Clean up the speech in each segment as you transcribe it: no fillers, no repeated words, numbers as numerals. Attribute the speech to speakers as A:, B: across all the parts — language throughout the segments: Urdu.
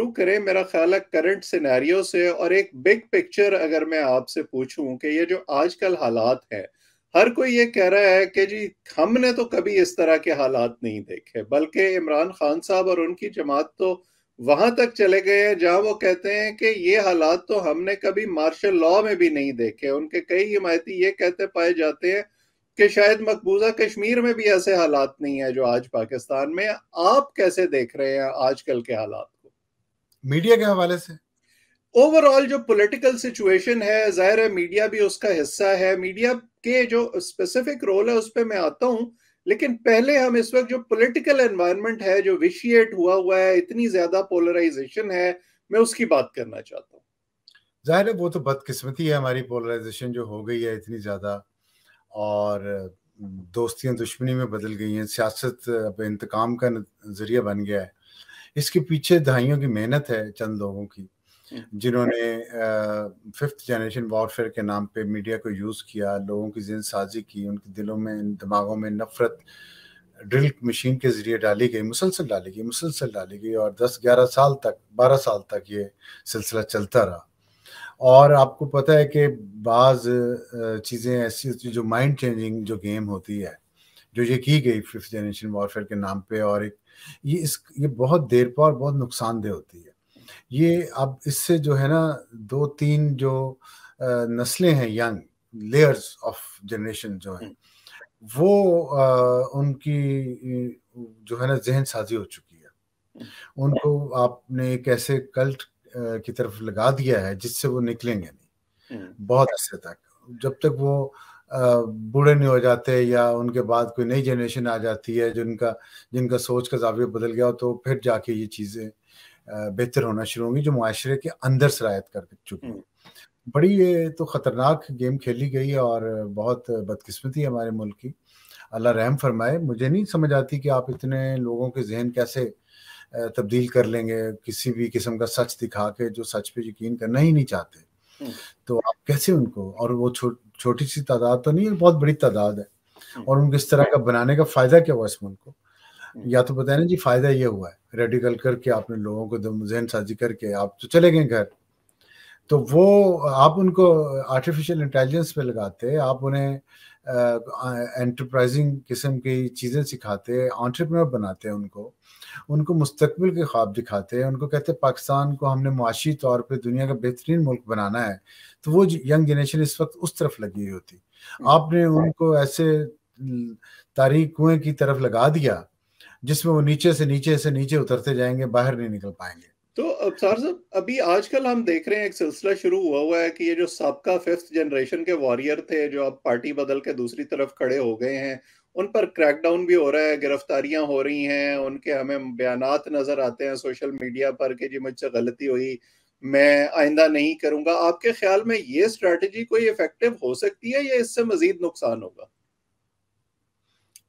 A: شروع کریں میرا خیال ہے کرنٹ سینیریو سے، اور ایک بگ پکچر اگر میں آپ سے پوچھوں کہ یہ جو آج کل حالات ہیں، ہر کوئی یہ کہہ رہا ہے کہ جی ہم نے تو کبھی اس طرح کے حالات نہیں دیکھے، بلکہ عمران خان صاحب اور ان کی جماعت تو وہاں تک چلے گئے ہیں جہاں وہ کہتے ہیں کہ یہ حالات تو ہم نے کبھی مارشل لاء میں بھی نہیں دیکھے۔ ان کے کئی حمایتی یہ کہتے پائے جاتے ہیں کہ شاید مقبوضہ کشمیر میں بھی ایسے حالات نہیں ہیں جو آج پاکستان میں۔ آپ کیسے دیکھ رہے ہیں آج کل کے حالات کو؟
B: میڈیا کے حوالے سے
A: اوور آل جو پولیٹیکل سچویشن ہے، ظاہر ہے میڈیا بھی اس کا حصہ ہے، میڈیا کے جو اسپیسیفک رول ہے اس پہ میں آتا ہوں، لیکن پہلے ہم اس وقت جو پولیٹیکل انوائرمنٹ ہے جو ویشیٹ ہوا ہے، اتنی زیادہ پولرائزیشن ہے، میں اس کی بات کرنا چاہتا ہوں۔
B: ظاہر ہے وہ تو بدقسمتی ہے ہماری، پولرائزیشن جو ہو گئی ہے اتنی زیادہ، اور دوستیاں دشمنی میں بدل گئی ہیں، سیاست اب انتقام کا ذریعہ بن گیا ہے۔ اس کے پیچھے دہائیوں کی محنت ہے چند لوگوں کی، جنہوں نے ففتھ جنریشن وارفیئر کے نام پہ میڈیا کو یوز کیا، لوگوں کی ذہن سازی کی، ان کے دلوں میں دماغوں میں نفرت ڈرل مشین کے ذریعے ڈالی گئی، اور 12 سال تک یہ سلسلہ چلتا رہا۔ اور آپ کو پتہ ہے کہ بعض چیزیں ایسی ہوتی ہیں جو مائنڈ چینجنگ جو گیم ہوتی ہے، جو یہ کی گئی ففتھ جنریشن وارفیئر کے نام پہ، اور یہ بہت دیر پا اور بہت نقصان دہ ہوتی ہے۔ یہ اب اس سے جو ہے نا 2-3 جو نسلیں ہیں، ینگ لیئرز آف جنریشن جو ہیں، وہ ان کی جو ہے نا ذہن سازی ہو چکی ہے۔ ان کو آپ نے ایک ایسے کلٹ کی طرف لگا دیا ہے جس سے وہ نکلیں گے نہیں بہت عرصے تک، جب تک وہ بوڑھے نہیں ہو جاتے یا ان کے بعد کوئی نئی جنریشن آ جاتی ہے جن کا سوچ کا زاویہ بدل گیا، تو پھر جا کے یہ چیزیں بہتر ہونا شروع ہوں گی جو معاشرے کے اندر سرایت کر چکی ہیں۔ بڑی یہ تو خطرناک گیم کھیلی گئی، اور بہت بدقسمتی ہے ہمارے ملک کی، اللہ رحم فرمائے۔ مجھے نہیں سمجھ آتی کہ آپ اتنے لوگوں کے ذہن کیسے تبدیل کر لیں گے کسی بھی قسم کا سچ دکھا کے، جو سچ پہ یقین کرنا ہی نہیں چاہتے، تو آپ کیسے ان کو، اور وہ چھوٹی سی تعداد تو نہیں ہے، بہت بڑی تعداد ہے، اور ان کو اس طرح کا بنانے کا فائدہ کیا ہوا اس ملک کو؟ یا تو بتائیں نا جی فائدہ یہ ہوا ہے ریڈیکل کر کے آپ نے لوگوں کو ذہن سازی کر کے آپ تو چلے گئے گھر، تو وہ آپ ان کو آرٹیفیشیل انٹیلیجنس پہ لگاتے، آپ انہیں انٹرپرائزنگ قسم کی چیزیں سکھاتے، انٹرپرینور بناتے ہیں، ان کو مستقبل کے خواب دکھاتے ہیں، ان کو کہتے ہیں پاکستان کو ہم نے معاشی طور پہ دنیا کا بہترین ملک بنانا ہے، تو وہ ینگ جنریشن اس وقت اس طرف لگی ہوئی ہوتی، آپ نے ان کو ایسے تاریک کنویں کی طرف لگا دیا جس میں وہ نیچے سے نیچے اترتے جائیں گے، باہر نہیں نکل پائیں گے۔
A: تو ابصار صاحب، ابھی آج کل ہم دیکھ رہے ہیں ایک سلسلہ شروع ہوا ہے کہ یہ جو سابقہ ففتھ جنریشن کے واریر تھے جو اب پارٹی بدل کے دوسری طرف کھڑے ہو گئے ہیں، ان پر کریک ڈاؤن بھی ہو رہا ہے، گرفتاریاں ہو رہی ہیں، ان کے ہمیں بیانات نظر آتے ہیں سوشل میڈیا پر کہ جی مجھ سے غلطی ہوئی، میں آئندہ نہیں کروں گا۔ آپ کے خیال میں یہ اسٹریٹجی کوئی افیکٹو ہو سکتی ہے یا اس سے مزید نقصان ہوگا؟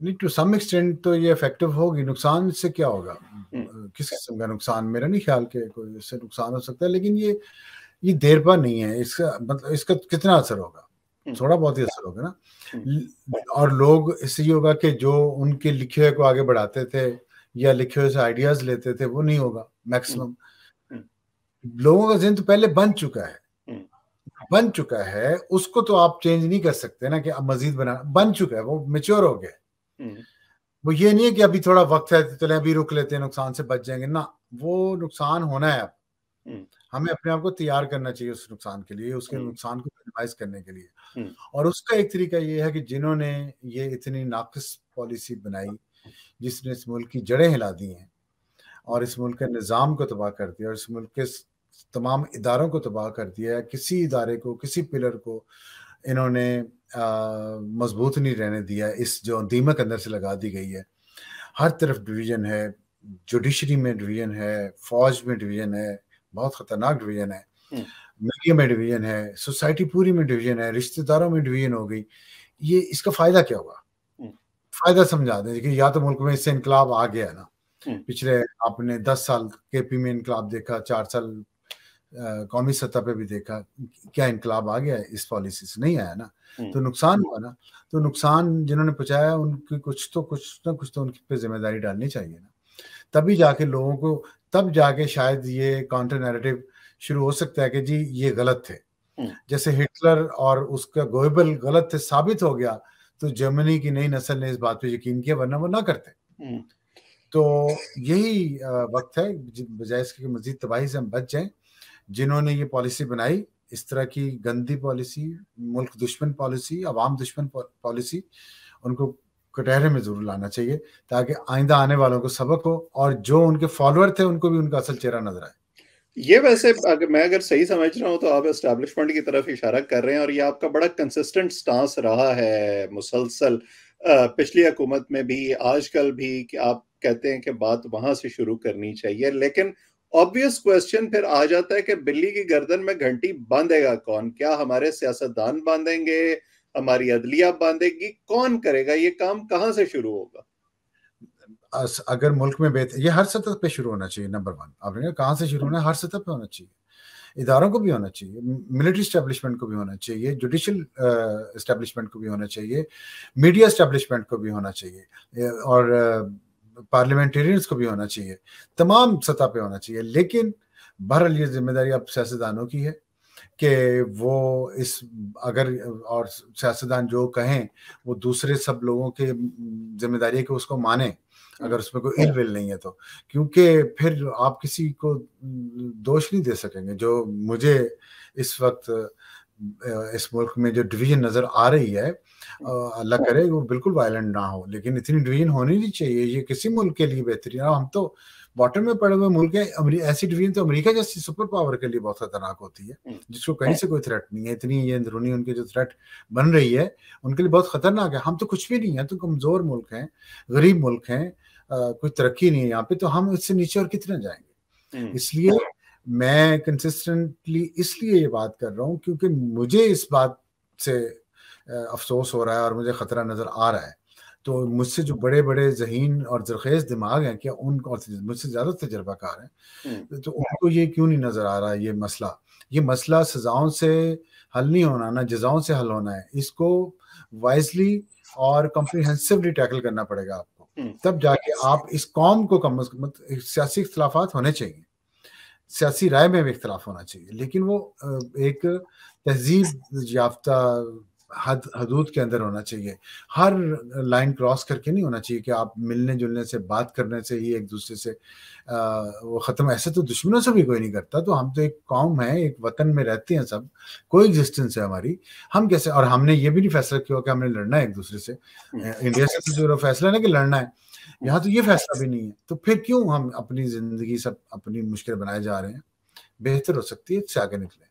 B: نہیں، ٹو سم ایکسٹینٹ تو یہ افیکٹو ہوگی۔ نقصان اس سے کیا ہوگا؟ کس قسم کا نقصان؟ میرا نہیں خیال کہ کوئی اس سے نقصان ہو سکتا ہے، لیکن یہ دیر پا نہیں ہے۔ اس کا مطلب اس کا کتنا اثر ہوگا؟ تھوڑا بہت ہی اثر ہوگا نا، اور لوگ اس سے یہ ہوگا کہ جو ان کے لکھے ہوئے کو آگے بڑھاتے تھے یا لکھے ہوئے سے آئیڈیاز لیتے تھے وہ نہیں ہوگا۔ میکسیمم لوگوں کا ذہن تو پہلے بن چکا ہے، اس کو تو آپ چینج نہیں کر سکتے نا کہ اب مزید بن چکا ہے، وہ میچور ہو گیا۔ وہ یہ نہیں ہے کہ ابھی تھوڑا وقت ہے چلیں ابھی رک لیتے ہیں، نقصان سے بچ جائیں گے، نہ، وہ نقصان ہونا ہے۔ اب ہمیں اپنے آپ کو تیار کرنا چاہیے اس نقصان کے لیے، اس کے نقصان کو منیمائز کرنے کے لیے، اور اس کا ایک طریقہ یہ ہے کہ جنہوں نے یہ اتنی ناقص پالیسی بنائی جس نے اس ملک کی جڑیں ہلا دی ہیں اور اس ملک کے نظام کو تباہ کر دیا اور اس ملک کے تمام اداروں کو تباہ کر دیا ہے، کسی ادارے کو، کسی پلر کو انہوں نے مضبوط نہیں رہنے دیا، اس جو دیمک اندر سے لگا دی گئی ہے۔ ہر طرف ڈویژن ہے، جوڈیشری میں ڈویژن ہے، فوج میں ڈویژن ہے، بہت خطرناک ڈویژن ہے، میڈیا میں ڈویژن ہے، سوسائٹی پوری میں ڈویژن ہے، رشتہ داروں میں ڈویژن ہو گئی۔ یہ اس کا فائدہ کیا ہوگا؟ فائدہ سمجھا دیں کہ یا تو ملک میں اس سے انقلاب آ گیا نا، پچھلے آپ نے 10 سال کے پی میں انقلاب دیکھا، 4 سال قومی سطح پہ بھی دیکھا، کیا انقلاب آ گیا ہے؟ اس پالیسی سے نہیں آیا نا، تو نقصان ہوا نا۔ تو نقصان جنہوں نے پہنچایا ان کی کچھ نہ کچھ تو ان پہ ذمہ داری ڈالنی چاہیے نا، تبھی جا کے لوگوں کو تب جا کے شاید یہ کاؤنٹر نیریٹو شروع ہو سکتا ہے کہ جی یہ غلط تھے. جیسے ہٹلر اور اس کا گوئبل غلط تھے ثابت ہو گیا تو جرمنی کی نئی نسل نے اس بات پہ یقین کیا، ورنہ وہ نہ کرتے. تو یہی وقت ہے بجائے اس کے مزید تباہی سے ہم بچ جائیں. جنہوں نے یہ پالیسی بنائی، اس طرح کی گندی پالیسی، ملک دشمن پالیسی، عوام دشمن پالیسی، ان کو کٹہرے میں ضرور لانا چاہیے تاکہ آئندہ آنے والوں کو سبق ہو، اور جو ان کے فالوور تھے ان کو بھی ان کا اصل چہرہ نظر آئے.
A: یہ ویسے اگر صحیح سمجھ رہا ہوں تو آپ اسٹیبلشمنٹ کی طرف اشارہ کر رہے ہیں، اور یہ آپ کا بڑا کنسسٹنٹ سٹانس رہا ہے مسلسل پچھلی حکومت میں بھی، آج کل بھی، کہ آپ کہتے ہیں کہ بات وہاں سے شروع کرنی چاہیے. لیکن obvious کوسچن پھر آ جاتا ہے کہ بلی کی گردن میں گھنٹی باندھے گا کون؟ کیا ہمارے سیاستدان باندھیں گے؟ ہماری عدلیہ باندھے گی؟ کون کرے گا یہ کام؟ کہاں سے شروع ہوگا؟
B: اگر ملک میں یہ ہر سطح پہ شروع ہونا چاہیے. نمبر 1 آپ نے کہاں سے شروع ہونا ہے؟ ہر سطح پہ ہونا چاہیے. اداروں کو بھی ہونا چاہیے، ملٹری اسٹیبلشمنٹ کو بھی ہونا چاہیے، جوڈیشل اسٹیبلشمنٹ کو بھی ہونا چاہیے، میڈیا اسٹیبلشمنٹ کو بھی ہونا چاہیے، اور پارلیمنٹیرینز کو بھی ہونا چاہیے. تمام سطح پہ ہونا چاہیے. لیکن بہرحال یہ ذمہ داری اب سیاستدانوں کی ہے کہ وہ اگر اور سیاستدان جو کہیں وہ دوسرے سب لوگوں کے ذمہ داری ہے کہ اس کو مانیں، اگر اس میں کوئی ول نہیں ہے تو. کیونکہ پھر آپ کسی کو دوش نہیں دے سکیں گے. جو مجھے اس وقت اس ملک میں جو ڈویژن نظر آ رہی ہے، اللہ کرے وہ بالکل وائلنٹ نہ ہو، لیکن اتنی ڈویژن ہونی نہیں چاہیے. یہ کسی ملک کے لیے بہترین. ہم تو باٹم میں پڑے ہوئے ملک ہیں. ایسی ڈویژن تو امریکہ جیسی سپر پاور کے لیے بہت خطرناک ہوتی ہے، جس کو کہیں سے کوئی تھریٹ نہیں ہے. اتنی یہ اندرونی ان کی جو تھریٹ بن رہی ہے ان کے لیے بہت خطرناک ہے. ہم تو کچھ بھی نہیں ہیں، تو کمزور ملک ہیں، غریب ملک ہیں، کوئی ترقی نہیں ہے یہاں پہ. تو ہم اس سے نیچے اور کتنے جائیں گے؟ اس لیے میں کنسسٹنٹلی اس لیے یہ بات کر رہا ہوں کیونکہ مجھے اس بات سے افسوس ہو رہا ہے اور مجھے خطرہ نظر آ رہا ہے. تو مجھ سے جو بڑے بڑے ذہین اور زرخیز دماغ ہیں، کیا ان کو مجھ سے زیادہ تجربہ کار ہیں، تو ان کو یہ کیوں نہیں نظر آ رہا یہ مسئلہ سزاؤں سے حل نہیں ہونا، نہ جزاؤں سے حل ہونا ہے. اس کو وائزلی اور کمپریہنسولی ٹیکل کرنا پڑے گا آپ کو. تب جا کے آپ اس قوم کو کم از کم، سیاسی اختلافات ہونے چاہیے، سیاسی رائے میں بھی اختلاف ہونا چاہیے، لیکن وہ ایک تہذیب یافتہ حدود کے اندر ہونا چاہیے. ہر لائن کراس کر کے نہیں ہونا چاہیے کہ آپ ملنے جلنے سے، بات کرنے سے ہی ایک دوسرے سے وہ ختم. ایسے تو دشمنوں سے بھی کوئی نہیں کرتا. تو ہم تو ایک قوم ہے، ایک وطن میں رہتے ہیں سب، کوئی ایگزسٹنس ہے ہماری. ہم کیسے؟ اور ہم نے یہ بھی نہیں فیصلہ کیا کہ ہم نے لڑنا ہے ایک دوسرے سے. انڈیا سے تو جو فیصلہ ہے کہ لڑنا ہے، یہاں تو یہ فیصلہ بھی نہیں ہے. تو پھر کیوں ہم اپنی زندگی سب اپنی مشکل بنائے جا رہے ہیں؟ بہتر ہو سکتی ہے اس سے آگے نکلیں.